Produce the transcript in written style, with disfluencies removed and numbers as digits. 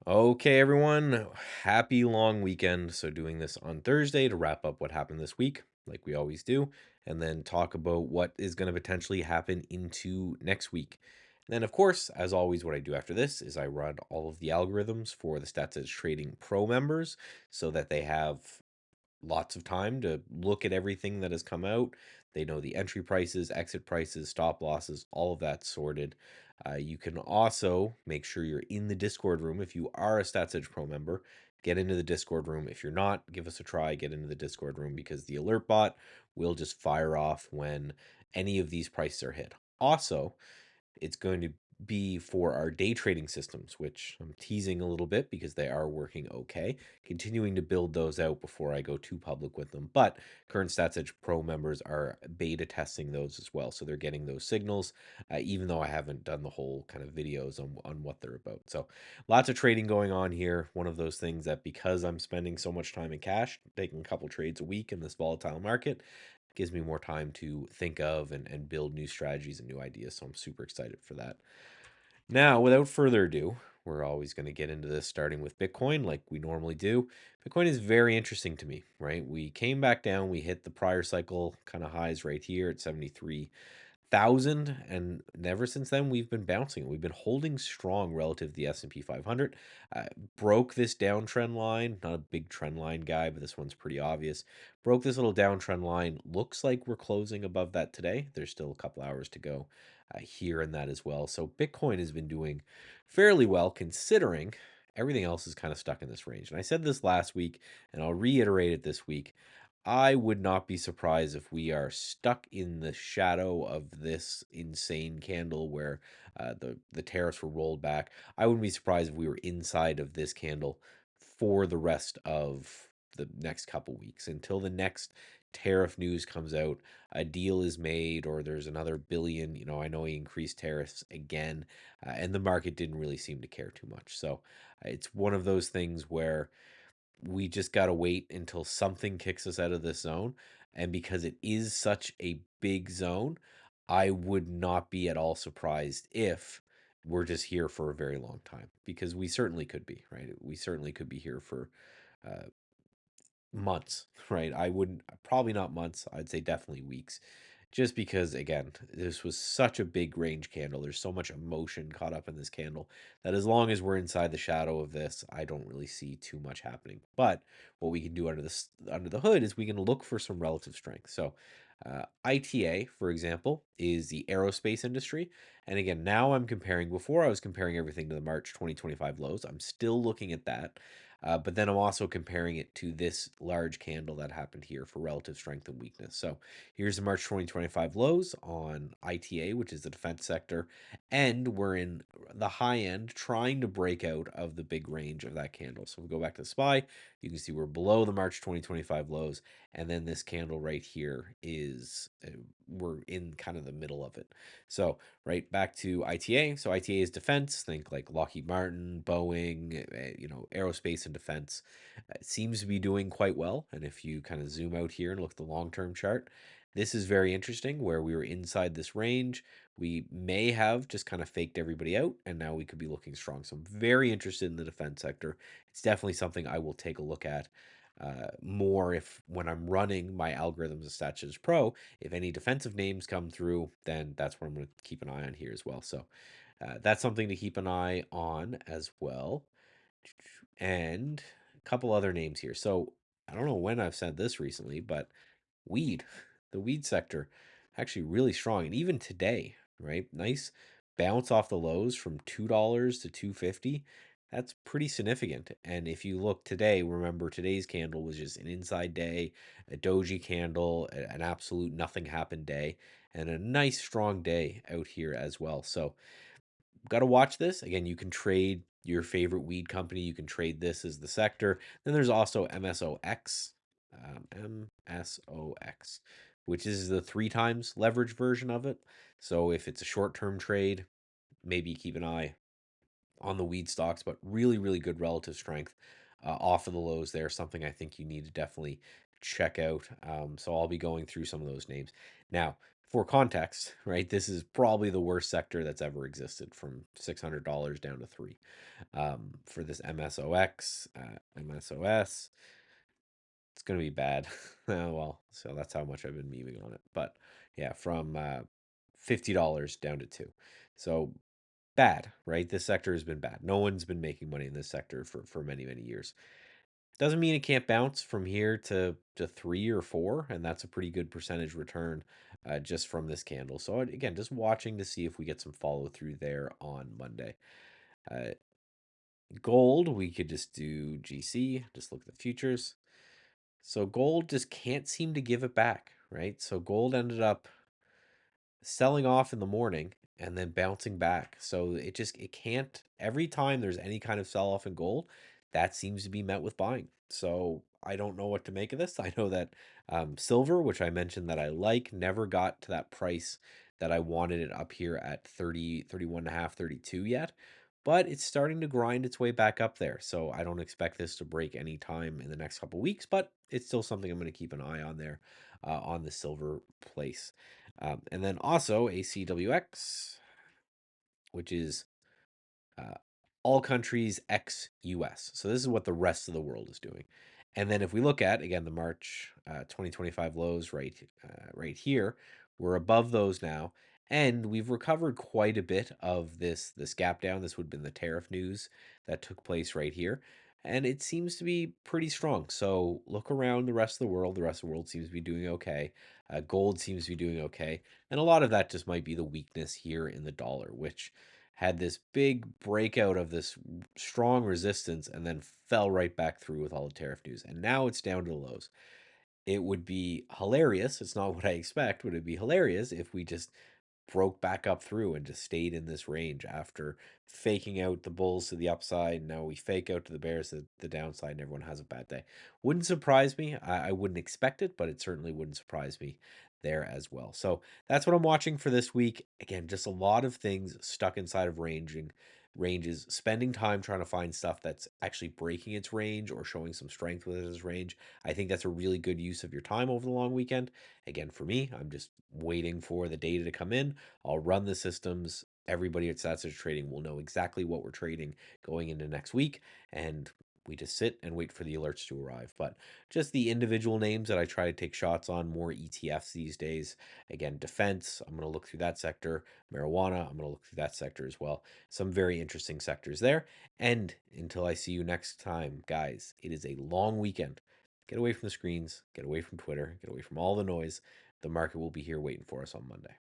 Okay, everyone, happy long weekend. So, doing this on Thursday to wrap up what happened this week, like we always do, and then talk about what is going to potentially happen into next week. And then, of course, as always, what I do after this is I run all of the algorithms for the Stats Edge Trading Pro members so that they have lots of time to look at everything that has come out. They know the entry prices, exit prices, stop losses, all of that sorted. You can also make sure you're in the Discord room. If you are a Stats Edge Pro member, get into the Discord room. If you're not, give us a try, get into the Discord room because the alert bot will just fire off when any of these prices are hit. Also, it's going to be for our day trading systems, which I'm teasing a little bit because they are working okay. Continuing to build those out before I go too public with them. But current Stats Edge Pro members are beta testing those as well. So they're getting those signals, even though I haven't done the whole kind of videos on what they're about. So lots of trading going on here. One of those things that because I'm spending so much time in cash, taking a couple trades a week in this volatile market, gives me more time to think of and build new strategies and new ideas. So I'm super excited for that. Now, without further ado, we're always going to get into this starting with Bitcoin like we normally do. Bitcoin is very interesting to me, right? We came back down, we hit the prior cycle kind of highs right here at 73,000, and ever since then we've been bouncing. We've been holding strong relative to the S&P 500. uh, Broke this downtrend line. Not a big trend line guy, but this one's pretty obvious. Broke this little downtrend line. Looks like we're closing above that today. There's still a couple hours to go here and that as well. So Bitcoin has been doing fairly well considering everything else is kind of stuck in this range. And I said this last week, and I'll reiterate it this week. I would not be surprised if we are stuck in the shadow of this insane candle where the tariffs were rolled back. I wouldn't be surprised if we were inside of this candle for the rest of the next couple weeks until the next tariff news comes out, a deal is made, or there's another billion. I know he increased tariffs again, and the market didn't really seem to care too much. So it's one of those things where we just got to wait until something kicks us out of this zone. And because it is such a big zone, I would not be at all surprised if we're just here for a very long time because we certainly could be, right? We certainly could be here for uh, months, right? I wouldn't, probably not months. I'd say definitely weeks. Just because, again, this was such a big range candle. There's so much emotion caught up in this candle that as long as we're inside the shadow of this, I don't really see too much happening. But what we can do under the hood is we can look for some relative strength. So, ITA, for example, is the aerospace industry. And again, now I'm comparing. Before I was comparing everything to the March 2025 lows. I'm still looking at that. But then I'm also comparing it to this large candle that happened here for relative strength and weakness. So here's the March 2025 lows on ITA, which is the defense sector. And we're in the high end trying to break out of the big range of that candle. So if we go back to the SPY, you can see we're below the March 2025 lows. And then this candle right here is, we're in kind of the middle of it. So right back to ITA. So ITA is defense. Think like Lockheed Martin, Boeing, aerospace and defense. It seems to be doing quite well. And if you kind of zoom out here and look at the long-term chart, this is very interesting where we were inside this range. We may have just kind of faked everybody out, and now we could be looking strong. So I'm very interested in the defense sector. It's definitely something I will take a look at more if when I'm running my algorithms of Stats Pro, if any defensive names come through, then that's what I'm going to keep an eye on here as well. So that's something to keep an eye on as well. And a couple other names here. So I don't know when I've said this recently, but weed, the weed sector, actually really strong. And even today, right? Nice bounce off the lows from $2 to 250. That's pretty significant. And if you look today, remember today's candle was just an inside day, a doji candle, an absolute nothing happened day, and a nice strong day out here as well. So got to watch this. Again, you can trade your favorite weed company. You can trade this as the sector. Then there's also MSOX, MSOX, which is the 3 times leverage version of it. So if it's a short-term trade, maybe keep an eye on the weed stocks, but really, really good relative strength off of the lows there. Something I think you need to definitely check out. So I'll be going through some of those names. Now, For context, right, this is probably the worst sector that's ever existed, from $600 down to three. For this MSOX, MSOS, it's gonna be bad. Well, so that's how much I've been memeing on it. But yeah, from $50 down to two. So bad, right? This sector has been bad. No one's been making money in this sector for many, many years. Doesn't mean it can't bounce from here to three or four, and that's a pretty good percentage return just from this candle. So again, just watching to see if we get some follow through there on Monday. Uh, Gold, we could just do GC, just look at the futures. So gold just can't seem to give it back, right? So gold ended up selling off in the morning and then bouncing back. So it can't, every time there's any kind of sell off in gold, that seems to be met with buying. So I don't know what to make of this. I know that silver, which I mentioned that I like, never got to that price that I wanted it up here at 30, 31 and a half, 32 yet. But it's starting to grind its way back up there. So I don't expect this to break any time in the next couple weeks, but it's still something I'm going to keep an eye on there on the silver place. And then also ACWX, which is uh, all countries ex US. So this is what the rest of the world is doing. And then if we look at, again, the March 2025 lows right here, we're above those now. And we've recovered quite a bit of this gap down. This would have been the tariff news that took place right here. And it seems to be pretty strong. So look around the rest of the world. The rest of the world seems to be doing okay. Gold seems to be doing okay. And a lot of that just might be the weakness here in the dollar, which had this big breakout of this strong resistance and then fell right back through with all the tariff news. And now it's down to the lows. It would be hilarious. It's not what I expect, but it'd be hilarious if we just broke back up through and just stayed in this range after faking out the bulls to the upside. Now we fake out to the bears to the downside, and everyone has a bad day. Wouldn't surprise me. I wouldn't expect it, but it certainly wouldn't surprise me there as well. So that's what I'm watching for this week. Again, just a lot of things stuck inside of ranges, spending time trying to find stuff that's actually breaking its range or showing some strength within its range. I think that's a really good use of your time over the long weekend. Again, for me, I'm just waiting for the data to come in. I'll run the systems. Everybody at Stats Trading will know exactly what we're trading going into next week, and we just sit and wait for the alerts to arrive. But just the individual names that I try to take shots on, more ETFs these days. Again, defense, I'm going to look through that sector. Marijuana, I'm going to look through that sector as well. Some very interesting sectors there. And until I see you next time, guys, it is a long weekend. Get away from the screens, get away from Twitter, get away from all the noise. The market will be here waiting for us on Monday.